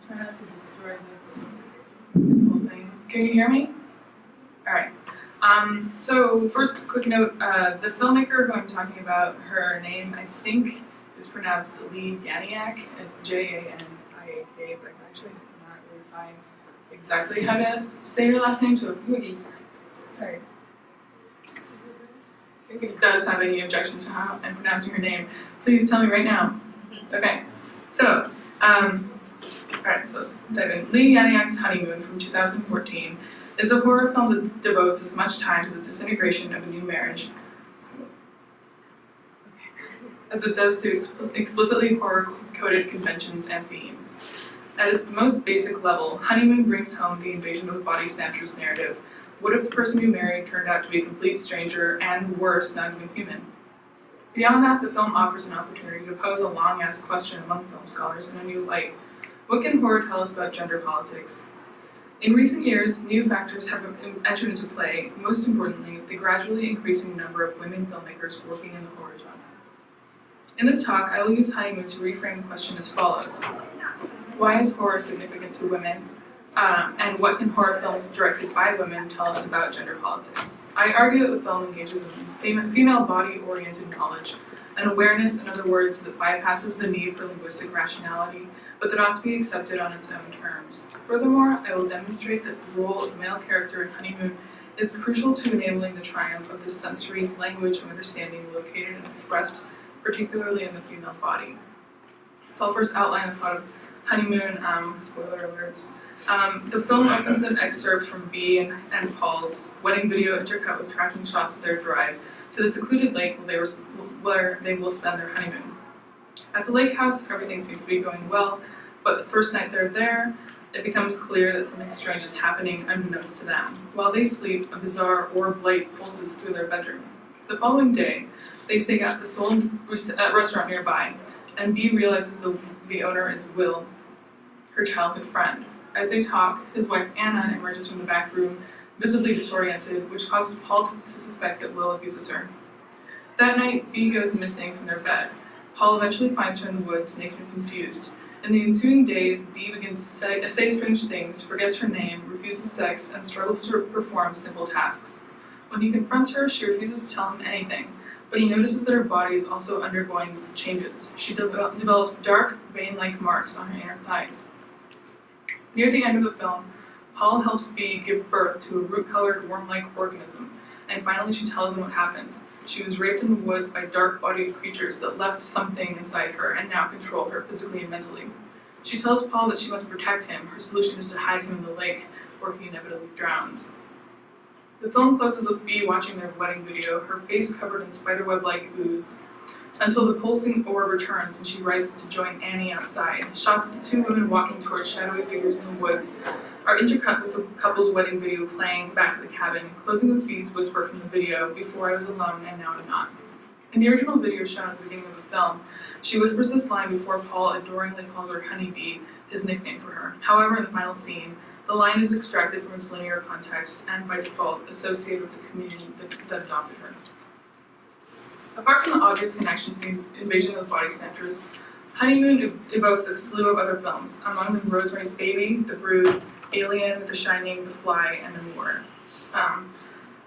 Try not to destroy this whole thing. Can you hear me? All right. So first, quick note, the filmmaker who I'm talking about, her name, I think, is pronounced Lee Yaniak. It's Janiak, but I'm actually not really fine exactly how to say her last name, so sorry. If he does have any objections to how I'm pronouncing her name, please tell me right now. Okay. So, alright, so let's dive in. Lee Yaniak's Honeymoon from 2014 is a horror film that devotes as much time to the disintegration of a new marriage as it does to explicitly horror-coded conventions and themes. At its most basic level, Honeymoon brings home the invasion of the body snatchers narrative. What if the person you married turned out to be a complete stranger and, worse, not even human? Beyond that, the film offers an opportunity to pose a long-asked question among film scholars in a new light. What can horror tell us about gender politics? In recent years, new factors have entered into play, most importantly, the gradually increasing number of women filmmakers working in the horror genre. In this talk, I will use Honeymoon to reframe the question as follows. Why is horror significant to women? And what can horror films directed by women tell us about gender politics? I argue that the film engages in female body-oriented knowledge, an awareness, in other words, that bypasses the need for linguistic rationality, but that ought to be accepted on its own terms. Furthermore, I will demonstrate that the role of the male character in Honeymoon is crucial to enabling the triumph of this sensory language of understanding located and expressed, particularly in the female body. So I'll first outline the plot of Honeymoon, spoiler alerts. The film opens with an excerpt from Bea and Paul's wedding video intercut with tracking shots of their drive to the secluded lake where they will spend their honeymoon. At the lake house, everything seems to be going well, but the first night they're there, it becomes clear that something strange is happening unbeknownst to them. While they sleep, a bizarre orb light pulses through their bedroom. The following day, they stay at the Soul restaurant nearby, and Bea realizes the owner is Will, her childhood friend. As they talk, his wife Anna emerges from the back room, visibly disoriented, which causes Paul to suspect that Will abuses her. That night, Bea goes missing from their bed. Paul eventually finds her in the woods, naked and confused. In the ensuing days, Bea begins to say strange things, forgets her name, refuses sex, and struggles to perform simple tasks. When he confronts her, she refuses to tell him anything, but he notices that her body is also undergoing changes. She develops dark, vein-like marks on her inner thighs. Near the end of the film, Paul helps Bea give birth to a root-colored, worm-like organism, and finally she tells him what happened. She was raped in the woods by dark-bodied creatures that left something inside her and now control her physically and mentally. She tells Paul that she must protect him. Her solution is to hide him in the lake, where he inevitably drowns. The film closes with Bea watching their wedding video, her face covered in spiderweb-like ooze, until the pulsing orb returns and she rises to join Annie outside. Shots of the two women walking towards shadowy figures in the woods are intercut with the couple's wedding video playing back at the cabin, closing with Bea's whisper from the video, "Before I was alone and now I'm not." In the original video shown at the beginning of the film, she whispers this line before Paul adoringly calls her Honeybee, his nickname for her. However, in the final scene, the line is extracted from its linear context and, by default, associated with the community that adopted her. Apart from the obvious connection to the invasion of the body snatchers, Honeymoon evokes a slew of other films, among them Rosemary's Baby, The Brood, Alien, The Shining, The Fly, and more.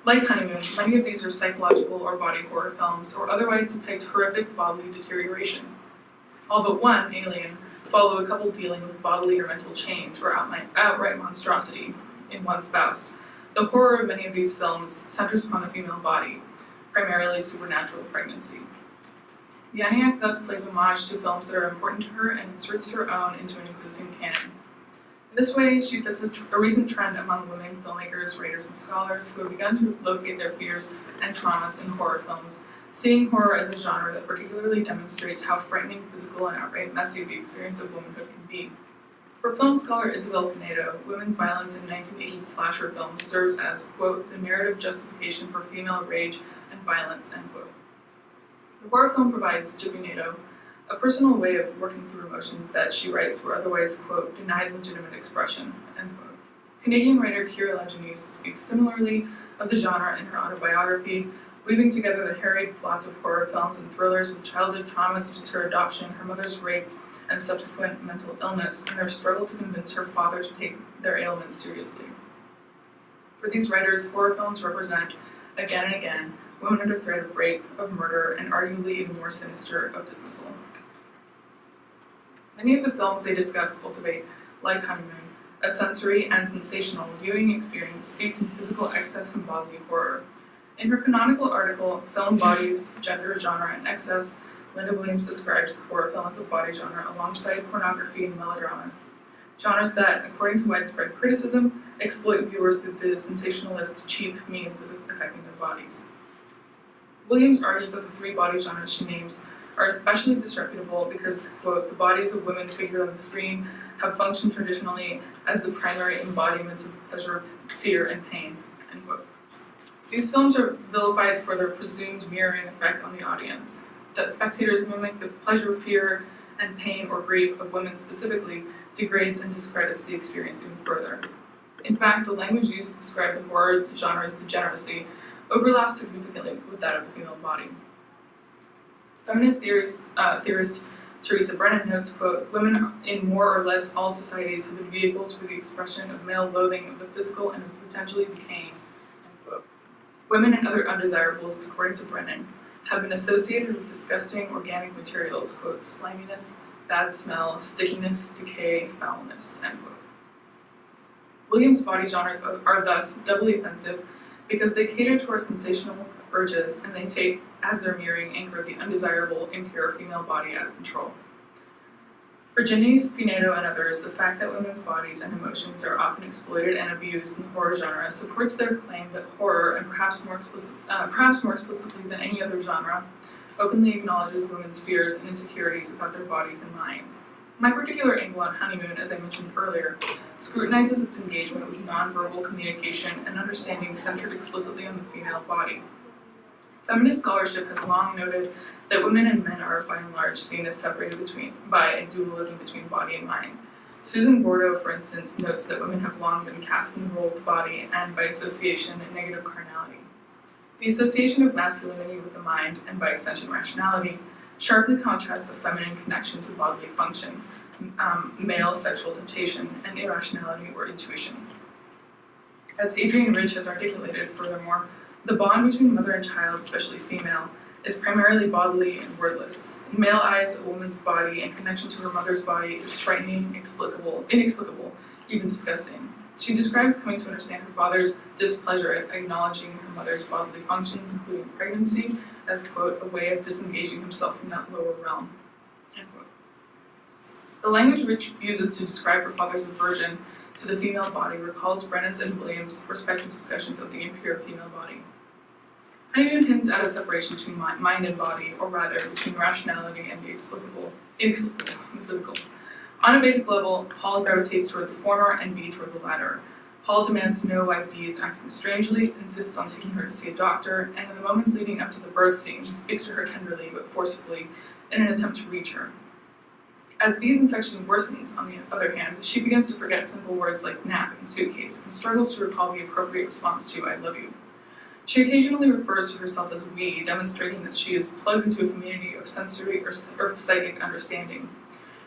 Like Honeymoon, many of these are psychological or body horror films, or otherwise depict horrific bodily deterioration. All but one, Alien, follow a couple dealing with bodily or mental change or outright monstrosity in one spouse. The horror of many of these films centers upon the female body, primarily supernatural pregnancy. Yaniak thus plays homage to films that are important to her and inserts her own into an existing canon. In this way, she fits a recent trend among women filmmakers, writers, and scholars who have begun to locate their fears and traumas in horror films, seeing horror as a genre that particularly demonstrates how frightening, physical, and outright messy the experience of womanhood can be. For film scholar Isabel Pinedo, women's violence in 1980s slasher films serves as, quote, the narrative justification for female rage and violence, end quote. The horror film provides, to Pinedo, a personal way of working through emotions that, she writes, were otherwise, quote, denied legitimate expression, end quote. Canadian writer Keira Lajanice speaks similarly of the genre in her autobiography, weaving together the harried plots of horror films and thrillers with childhood trauma such as her adoption, her mother's rape, and subsequent mental illness in their struggle to convince her father to take their ailments seriously. For these writers, horror films represent, again and again, women under threat of rape, of murder, and arguably even more sinister, of dismissal. Many of the films they discuss cultivate, like Honeymoon, a sensory and sensational viewing experience steeped in physical excess and bodily horror. In her canonical article, Film Bodies, Gender, Genre, and Excess, Linda Williams describes the horror film as a body genre alongside pornography and melodrama, genres that, according to widespread criticism, exploit viewers through the sensationalist, cheap means of affecting their bodies. Williams argues that the three body genres she names are especially disreputable because, quote, the bodies of women figured on the screen have functioned traditionally as the primary embodiments of pleasure, fear, and pain, end quote. These films are vilified for their presumed mirroring effect on the audience, that spectators mimic the pleasure, fear, and pain or grief of women specifically degrades and discredits the experience even further. In fact, the language used to describe the horror genre's degeneracy overlaps significantly with that of the female body. Feminist theorist Teresa Brennan notes, quote, women in more or less all societies have been vehicles for the expression of male loathing of the physical and of potentially decaying, end quote. Women and other undesirables, according to Brennan, have been associated with disgusting organic materials, quote, sliminess, bad smell, stickiness, decay, foulness, end quote. Williams' body genres are thus doubly offensive because they cater to our sensational urges and they take, as their mirroring anchor, the undesirable, impure female body out of control. For Janice Pinedo and others, the fact that women's bodies and emotions are often exploited and abused in the horror genre supports their claim that horror, and perhaps more explicitly than any other genre, openly acknowledges women's fears and insecurities about their bodies and minds. My particular angle on Honeymoon, as I mentioned earlier, scrutinizes its engagement with nonverbal communication and understanding centered explicitly on the female body. Feminist scholarship has long noted that women and men are, by and large, seen as separated by a dualism between body and mind. Susan Bordeaux, for instance, notes that women have long been cast in the role of the body and, by association, a negative carnality. The association of masculinity with the mind, and by extension rationality, sharply contrasts the feminine connection to bodily function, male sexual temptation, and irrationality or intuition. As Adrienne Rich has articulated, furthermore, the bond between mother and child, especially female, is primarily bodily and wordless. In male eyes, a woman's body and connection to her mother's body is frightening, inexplicable, even disgusting. She describes coming to understand her father's displeasure at acknowledging her mother's bodily functions, including pregnancy, as, quote, a way of disengaging himself from that lower realm, end quote. The language Rich uses to describe her father's aversion to the female body recalls Brennan's and Williams' respective discussions of the impure female body. Honeymoon hints at a separation between mind and body, or rather, between rationality and the inexplicable, the physical. On a basic level, Paul gravitates toward the former and B toward the latter. Paul demands to know why B is acting strangely, insists on taking her to see a doctor, and in the moments leading up to the birth scene, speaks to her tenderly but forcefully in an attempt to reach her. As B's infection worsens, on the other hand, she begins to forget simple words like nap and suitcase, and struggles to recall the appropriate response to I love you. She occasionally refers to herself as we, demonstrating that she is plugged into a community of sensory or psychic understanding.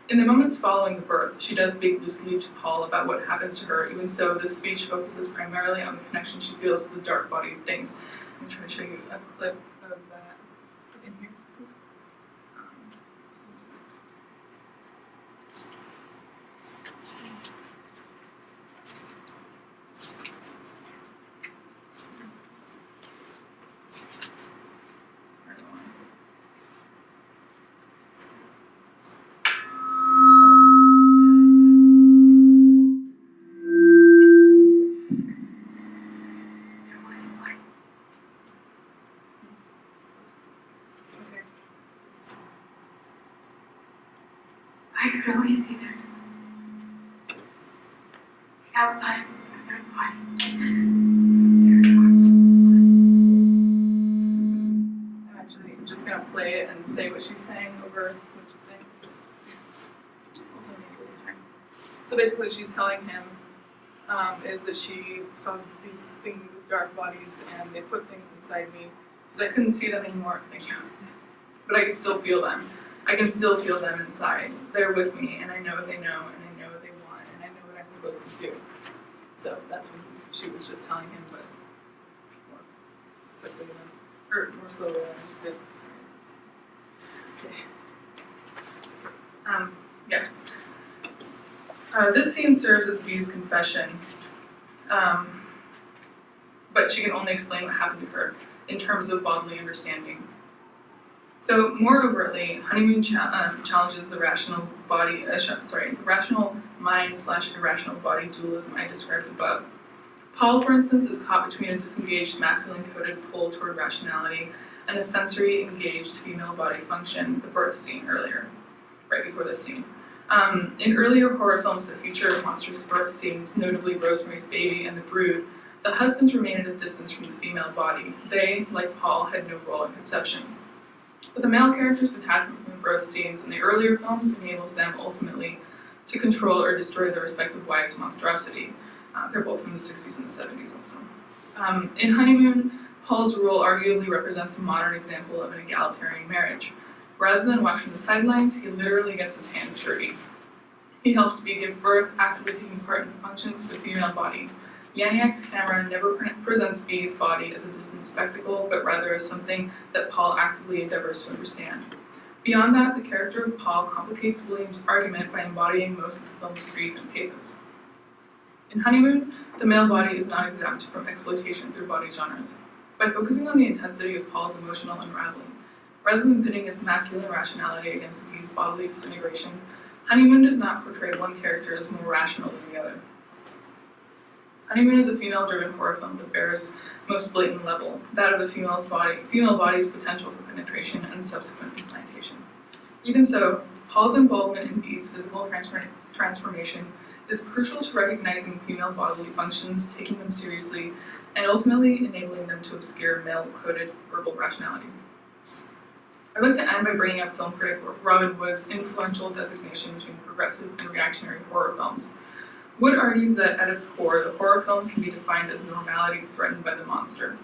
In the moments following the birth, she does speak loosely to Paul about what happens to her. Even so, this speech focuses primarily on the connection she feels to the dark body of things. I'm trying to show you a clip of that in here. I could only see their outlines of their body. I'm actually just going to play it and say what she's saying over what she's saying. Also, so basically, she's telling him is that she saw these things with dark bodies and they put things inside me. She's like, I couldn't see them anymore, thank you. But I could still feel them. I can still feel them inside. They're with me, and I know what they know, and I know what they want, and I know what I'm supposed to do. So that's what she was just telling him, but more quickly or more slowly than I just did. Sorry. Okay. Yeah. This scene serves as Bee's confession, but she can only explain what happened to her in terms of bodily understanding. So more overtly, Honeymoon challenges the rational body, the rational mind/irrational body dualism I described above. Paul, for instance, is caught between a disengaged masculine-coded pull toward rationality and a sensory-engaged female body function, the birth scene earlier, right before this scene. In earlier horror films that feature monstrous birth scenes, notably Rosemary's Baby and The Brood, the husbands remain at a distance from the female body. They, like Paul, had no role in conception. But the male character's attachment from birth scenes in the earlier films enables them ultimately to control or destroy their respective wives' monstrosity. They're both from the 60s and the 70s also. In Honeymoon, Paul's role arguably represents a modern example of an egalitarian marriage. Rather than watching the sidelines, he literally gets his hands dirty. He helps Bee give birth, actively taking part in the functions of the female body. Yaniak's camera never presents Bee's body as a distant spectacle, but rather as something that Paul actively endeavors to understand. Beyond that, the character of Paul complicates William's argument by embodying most of the film's grief and pathos. In Honeymoon, the male body is not exempt from exploitation through body genres. By focusing on the intensity of Paul's emotional unraveling, rather than pitting his masculine rationality against Bee's bodily disintegration, Honeymoon does not portray one character as more rational than the other. Honeymoon is a female-driven horror film at the barest, most blatant level, that of the female body's potential for penetration and subsequent implantation. Even so, Paul's involvement in Bee's physical transformation is crucial to recognizing female bodily functions, taking them seriously, and ultimately enabling them to obscure male-coded verbal rationality. I'd like to end by bringing up film critic Robin Wood's influential designation between progressive and reactionary horror films. Wood argues that at its core, the horror film can be defined as normality threatened by the monster.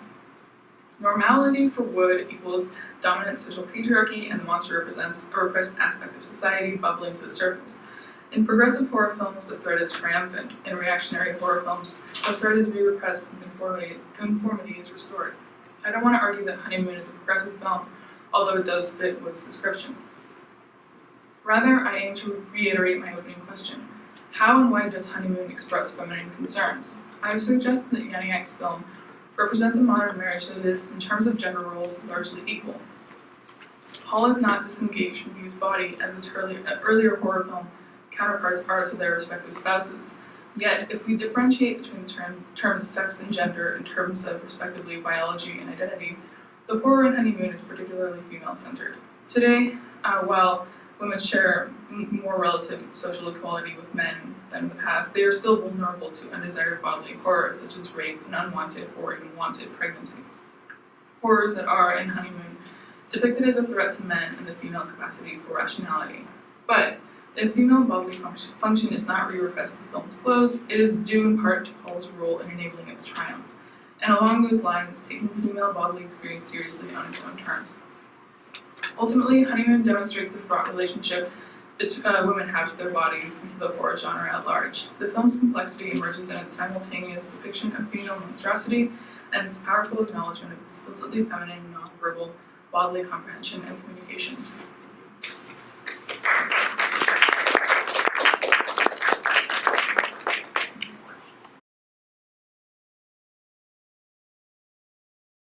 Normality for Wood equals dominant social patriarchy, and the monster represents a repressed aspect of society bubbling to the surface. In progressive horror films, the threat is triumphant. In reactionary horror films, the threat is re-repressed and conformity is restored. I don't want to argue that Honeymoon is a progressive film, although it does fit Wood's description. Rather, I aim to reiterate my opening question. How and why does Honeymoon express feminine concerns? I would suggest that Yaniak's film represents a modern marriage that is, in terms of gender roles, largely equal. Paul is not disengaged from Bee's body as his earlier horror film counterparts are to their respective spouses. Yet, if we differentiate between the terms sex and gender in terms of, respectively, biology and identity, the horror in Honeymoon is particularly female-centered. Today, while women share more relative social equality with men than in the past, they are still vulnerable to undesired bodily horrors such as rape and unwanted or even wanted pregnancy. Horrors that are, in Honeymoon, depicted as a threat to men and the female capacity for rationality. But if female bodily function is not re-repressed in the film's close, it is due in part to Paul's role in enabling its triumph, and along those lines, taking female bodily experience seriously on its own terms. Ultimately, Honeymoon demonstrates the fraught relationship that women have to their bodies and to the horror genre at large. The film's complexity emerges in its simultaneous depiction of female monstrosity and its powerful acknowledgement of explicitly feminine, non-verbal bodily comprehension and communication.